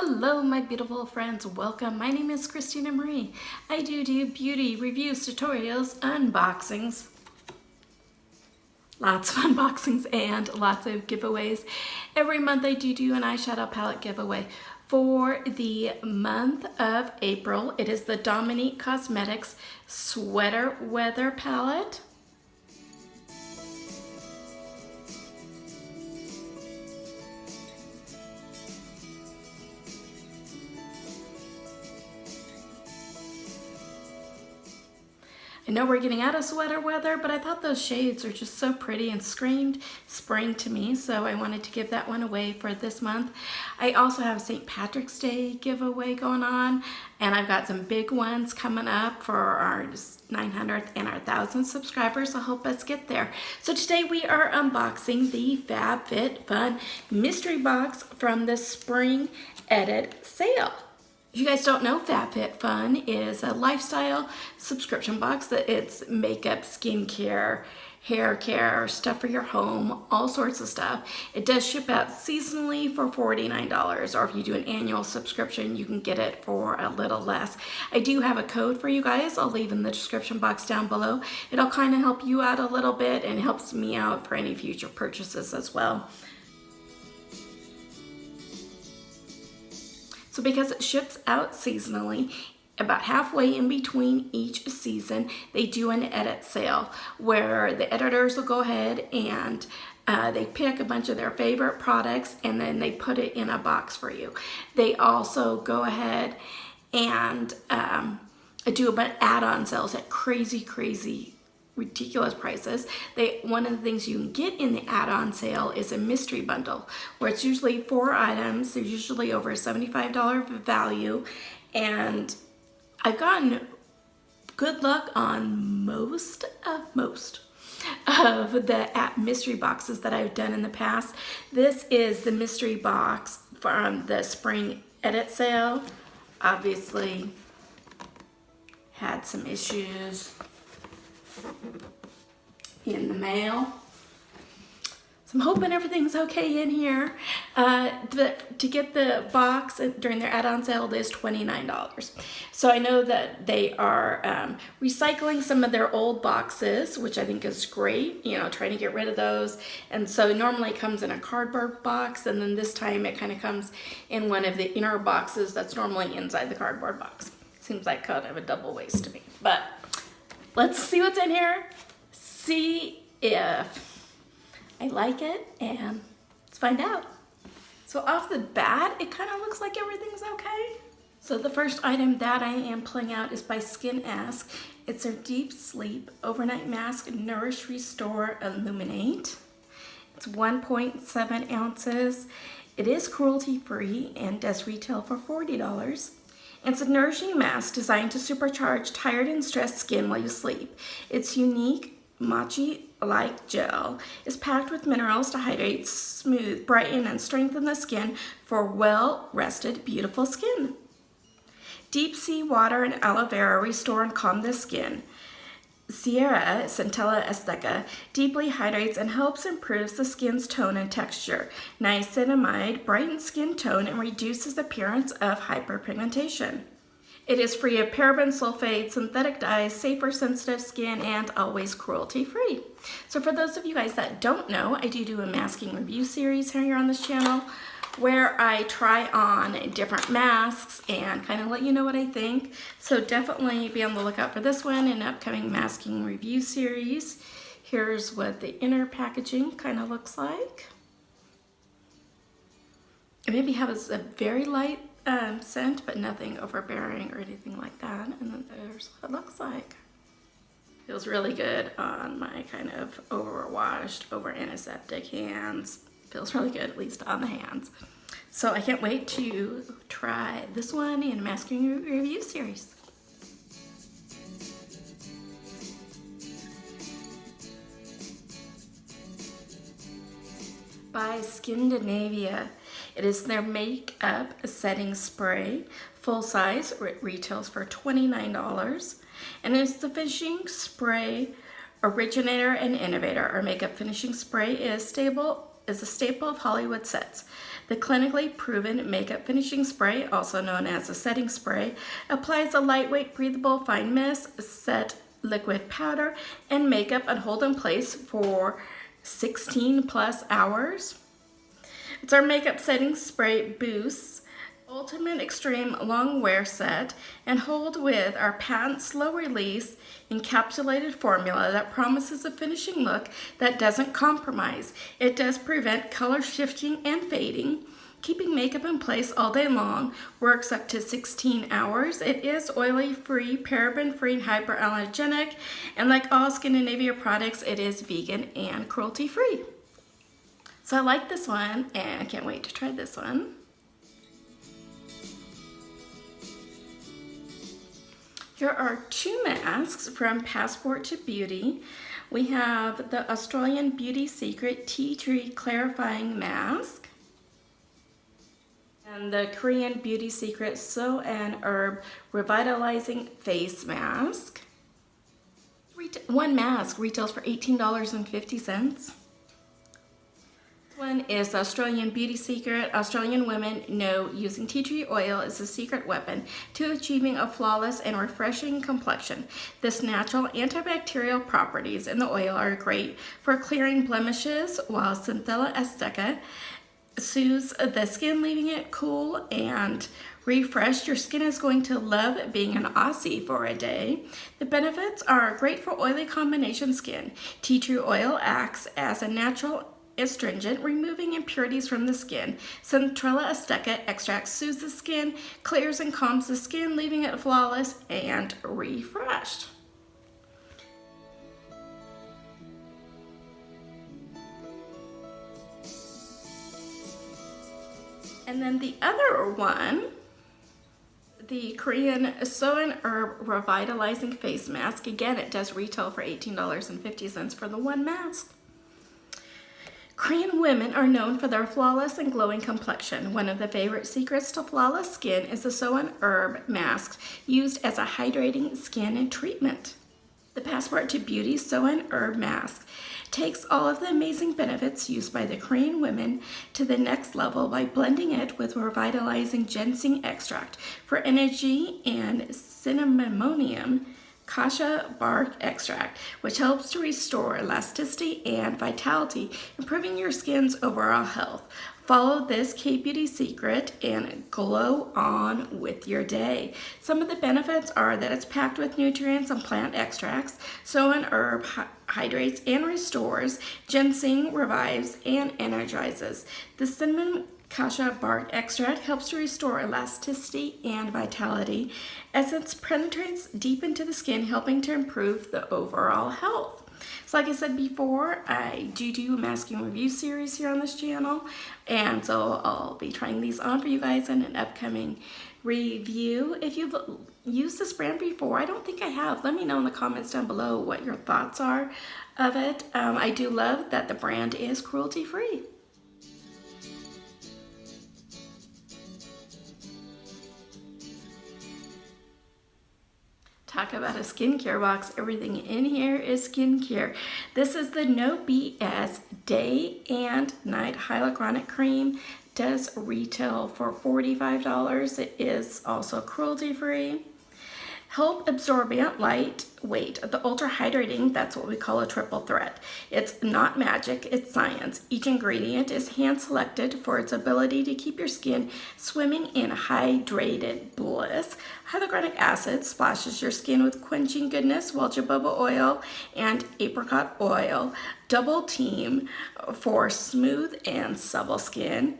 Hello my beautiful friends, welcome. My name is Christina Marie. I do beauty reviews, tutorials, unboxings, lots of unboxings and lots of giveaways. Every month I do an eyeshadow palette giveaway. For the month of April, it is the Dominique Cosmetics Sweater Weather Palette. I know we're getting out of sweater weather, but I thought those shades are just so pretty and screamed spring to me, so I wanted to give that one away for this month. I also have a St. Patrick's Day giveaway going on, and I've got some big ones coming up for our 900th and our 1,000th subscribers, so help us get there. So today we are unboxing the FabFitFun mystery box from the Spring Edit sale. If you guys don't know, FabFitFun is a lifestyle subscription box that it's makeup, skincare, hair care, stuff for your home, all sorts of stuff. It does ship out seasonally for $49, or if you do an annual subscription, you can get it for a little less. I do have a code for you guys. I'll leave in the description box down below. It'll kind of help you out a little bit and helps me out for any future purchases as well. So because it ships out seasonally, about halfway in between each season, they do an edit sale where the editors will go ahead and they pick a bunch of their favorite products and then they put it in a box for you. They also go ahead and do a bunch of add-on sales at crazy ridiculous prices. One of the things you can get in the add-on sale is a mystery bundle where it's usually 4 items. They're usually over $75 value, and I've gotten good luck on most of the mystery boxes that I've done in the past. This is the mystery box from the Spring Edit sale. Obviously had some issues in the mail, so I'm hoping everything's okay in here. To get the box during their add-on sale, it is $29. So I know that they are recycling some of their old boxes, which I think is great, you know, trying to get rid of those. And so normally it comes in a cardboard box, and then this time it kind of comes in one of the inner boxes that's normally inside the cardboard box. Seems like kind of a double waste to me, but let's see what's in here, see if I like it, and let's find out. So off the bat, it kind of looks like everything's okay. So the first item that I am pulling out is by Skinesque. It's their Deep Sleep Overnight Mask Nourish, Restore, Illuminate. It's 1.7 ounces. It is cruelty free and does retail for $40. It's a nourishing mask designed to supercharge tired and stressed skin while you sleep. Its unique mochi-like gel is packed with minerals to hydrate, smooth, brighten, and strengthen the skin for well-rested, beautiful skin. Deep sea water and aloe vera restore and calm the skin. Sierra Centella Azteca deeply hydrates and helps improve the skin's tone and texture. Niacinamide brightens skin tone and reduces appearance of hyperpigmentation. It is free of paraben, sulfate, synthetic dyes, safe for sensitive skin, and always cruelty-free. So for those of you guys that don't know, I do a masking review series here on this channel where I try on different masks and kind of let you know what I think. So definitely be on the lookout for this one in upcoming masking review series. Here's what the inner packaging kind of looks like. It maybe has a very light scent, but nothing overbearing or anything like that. And then there's what it looks like. Feels really good on my kind of overwashed, over antiseptic hands. Feels really good, at least on the hands. So I can't wait to try this one in a masking review series. By Skindinavia. It is their makeup setting spray, full size. It retails for $29. And it's the finishing spray originator and innovator. Our makeup finishing spray is stable, is a staple of Hollywood sets. The clinically proven makeup finishing spray, also known as a setting spray, applies a lightweight, breathable, fine mist, set liquid powder, and makeup and hold in place for 16 plus hours. It's our makeup setting spray boosts ultimate extreme long wear set and hold with our patent slow release encapsulated formula that promises a finishing look that doesn't compromise. It does prevent color shifting and fading, keeping makeup in place all day long, works up to 16 hours. It is oily free, paraben free, and hyperallergenic, and like all Skindinavia products, it is vegan and cruelty free. So I like this one and I can't wait to try this one. Here are two masks from Passport to Beauty. We have the Australian Beauty Secret Tea Tree Clarifying Mask and the Korean Beauty Secret Soo-An Herb Revitalizing Face Mask. One mask retails for $18.50. One is the Australian Beauty Secret. Australian women know using tea tree oil is a secret weapon to achieving a flawless and refreshing complexion. This natural antibacterial properties in the oil are great for clearing blemishes, while Synthella Azteca soothes the skin, leaving it cool and refreshed. Your skin is going to love being an Aussie for a day. The benefits are great for oily combination skin. Tea tree oil acts as a natural astringent, removing impurities from the skin. Synthella Azteca extract soothes the skin, clears and calms the skin, leaving it flawless and refreshed. And then the other one, the Korean Soo-An Herb Revitalizing Face Mask. Again, it does retail for $18.50 for the one mask. Korean women are known for their flawless and glowing complexion. One of the favorite secrets to flawless skin is the Soo-An Herb mask, used as a hydrating skin treatment. The Passport to Beauty Soo-An Herb mask takes all of the amazing benefits used by the Korean women to the next level by blending it with revitalizing ginseng extract for energy and cinnamomonium kasha bark extract, which helps to restore elasticity and vitality, improving your skin's overall health. Follow this K-Beauty secret and glow on with your day. Some of the benefits are that it's packed with nutrients and plant extracts. Soo-An Herb hydrates and restores. Ginseng revives and energizes. The cinnamon kasha bark extract helps to restore elasticity and vitality as it penetrates deep into the skin, helping to improve the overall health. So like I said before, I do a masking review series here on this channel, and so I'll be trying these on for you guys in an upcoming review. If you've used this brand before, I don't think I have. Let me know in the comments down below what your thoughts are of it. I do love that the brand is cruelty free. Talk about a skincare box. Everything in here is skincare. This is the No BS Day and Night Hyaluronic Cream. Does retail for $45. It is also cruelty free. Help absorbent, lightweight, the ultra hydrating, that's what we call a triple threat. It's not magic, it's science. Each ingredient is hand selected for its ability to keep your skin swimming in hydrated bliss. Hyaluronic acid splashes your skin with quenching goodness, while jojoba oil and apricot oil double team for smooth and supple skin.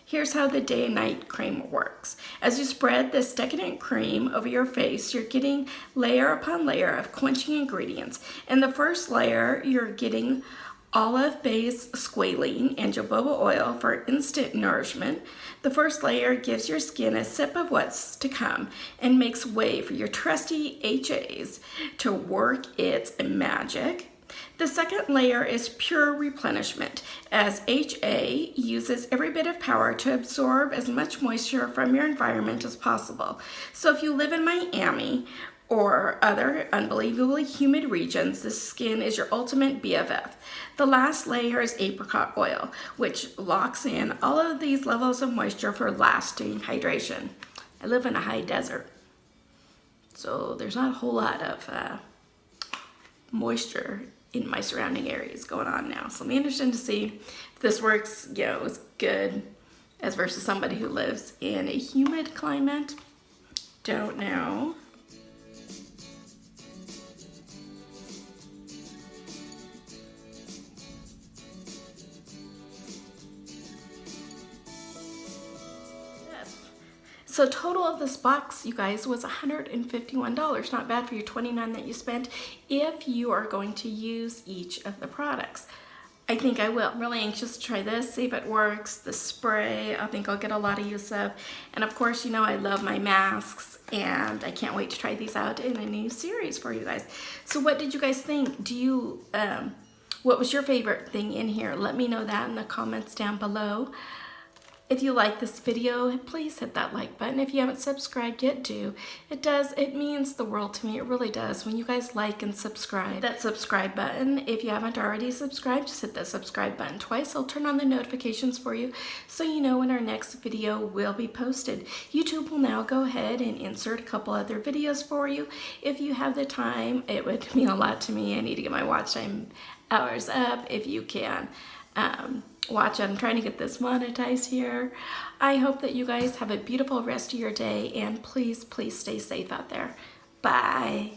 Here's how the day and night cream works. As you spread this decadent cream over your face, you're getting layer upon layer of quenching ingredients. In the first layer, you're getting olive base squalene and jojoba oil for instant nourishment. The first layer gives your skin a sip of what's to come and makes way for your trusty HAs to work its magic. The second layer is pure replenishment, as HA uses every bit of power to absorb as much moisture from your environment as possible. So if you live in Miami, or other unbelievably humid regions, this skin is your ultimate BFF. The last layer is apricot oil, which locks in all of these levels of moisture for lasting hydration. I live in a high desert, so there's not a whole lot of moisture in my surrounding areas going on now. So it'll be interesting to see if this works, you know, as good as versus somebody who lives in a humid climate. Don't know. So total of this box, you guys, was $151. Not bad for your $29 that you spent if you are going to use each of the products. I think I will. I'm really anxious to try this, see if it works. The spray, I think I'll get a lot of use of. And of course, you know, I love my masks, and I can't wait to try these out in a new series for you guys. So what did you guys think? Do you, what was your favorite thing in here? Let me know that in the comments down below. If you like this video, please hit that like button. If you haven't subscribed yet, do. It means the world to me. It really does. When you guys like and subscribe, hit that subscribe button. If you haven't already subscribed, just hit that subscribe button twice. I'll turn on the notifications for you so you know when our next video will be posted. YouTube will now go ahead and insert a couple other videos for you. If you have the time, it would mean a lot to me. I need to get my watch time hours up if you can. Watch it. I'm trying to get this monetized here. I hope that you guys have a beautiful rest of your day, and please, please stay safe out there. Bye.